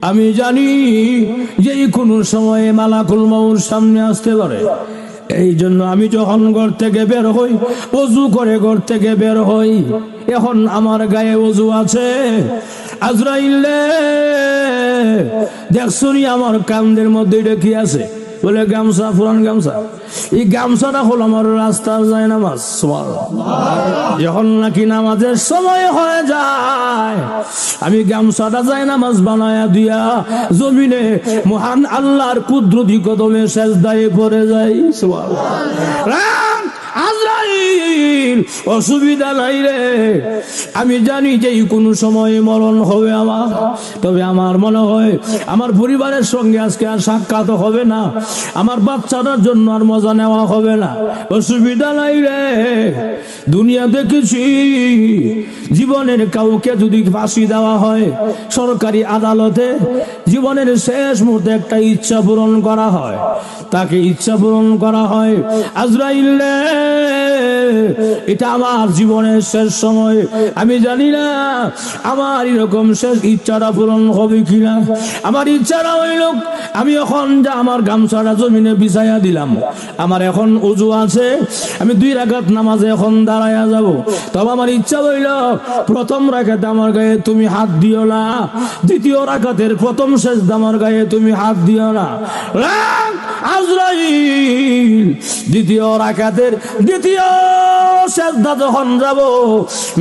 আমি জানি যে কোনো সময়ে মালাকুল মউত সামনে আসতে পারে। এই জন্য আমি যখন ঘর থেকে বের হই, ওযু করে ঘর থেকে বের হই। এখন আমার গায়ে ওযু আছে। আজরাইল দেখছনি আমার কান্দের মধ্যে এটা কি আছে? বলে গামছা, পুরান গামছা। এই গামছাটা হলো আমার রাস্তার যায় নামাজ। যখন নাকি নামাজের সময় হয়ে যায়, আমি গামছাটা যায় নামাজ বানায়া দিয়া জমিনে মহান আল্লাহর কুদরতি কদমে সেজদায় পড়ে যাই। আজরাইল, অসুবিধা নাই রে, আমি জানি যে কোনো সময় মরণ হবে আমার। তবে আমার মনে হয় আমার পরিবারের সঙ্গে আজকে আর সাক্ষাৎ হবে না, আমার বাচ্চাটার জন্য আর মজা নেওয়া হবে না। অসুবিধা নাই রে, দুনিয়া দেখেছি জীবনের কাউকে যদি ফাঁসি দেওয়া হয় সরকারি আদালতে, জীবনের শেষ মুহূর্তে একটা ইচ্ছা পূরণ করা হয়, তাকে ইচ্ছা পূরণ করা হয়। আজরাইল, এটা আমার জীবনের শেষ সময়, আমি জানি না আমার এরকম শেষ ইচ্ছাটা পূরণ হবে কিনা। আমার ইচ্ছাটা হইল আমি এখন যা আমার গামছাটা জমিনে বিছাইয়া দিলাম, আমার এখন ওযু আছে, আমি 2 রাকাত নামাজে এখন দাঁড়াইয়া যাব। তবে আমার ইচ্ছা হইল প্রথম রাকাতে আমার গায়ে তুমি হাত দিও না, দ্বিতীয় রাকাতের প্রথম সেজদা আমার গায়ে তুমি হাত দিও না। আজরাইল, দ্বিতীয় রাকাতের দ্বিতীয় সেজদা যখন যাব,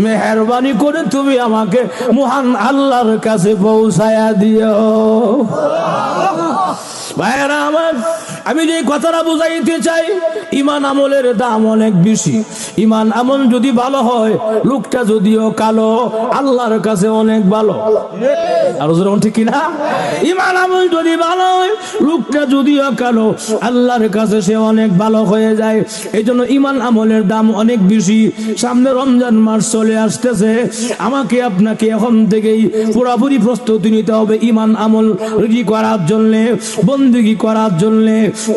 মেহেরবানি করে তুমি আমাকে মহান আল্লাহর কাছে পৌঁছায়া দিও। ভাইরা আমার, আমি যে কথাটা বুঝাইতে চাই, ঈমান আমলের দাম অনেক বেশি। ঈমান আমল যদি ভালো হয়, লোকটা যদিও কালো, আল্লাহর কাছে অনেক ভালো। আর ঠিক কিনা? ঈমান আমল যদি ভালো হয়, লোকটা যদিও কালো, আল্লাহর কাছে সে অনেক ভালো হয়ে যায়। এই জন্য ঈমান আমলের দাম অনেক বেশি। সামনে রমজান মাস চলে আসতেছে, আমাকে আপনাকে এখন থেকেই পুরোপুরি প্রস্তুতি নিতে হবে ঈমান আমল রেডি করার জন্য, বন্দেগী করার জন্য।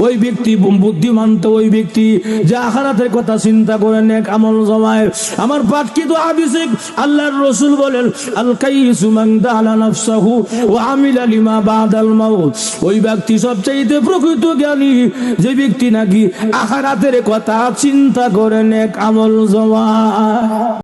ওই ব্যক্তি বুদ্ধিমান তো ওই ব্যক্তি যে আখিরাতের কথা চিন্তা করে নেক আমল জমায়। আমার পাঠকৃত হাদিসে আল্লাহর রাসূল বলেন, আল কাইসু মান দালা নাফসাহু ওয়া আমিলা লিমা বাদাল মাউত। ওই ব্যক্তি সবচেয়ে প্রকৃত জ্ঞানী যে ব্যক্তি নাকি আখিরাতের কথা চিন্তা করে নেক আমল জমায়।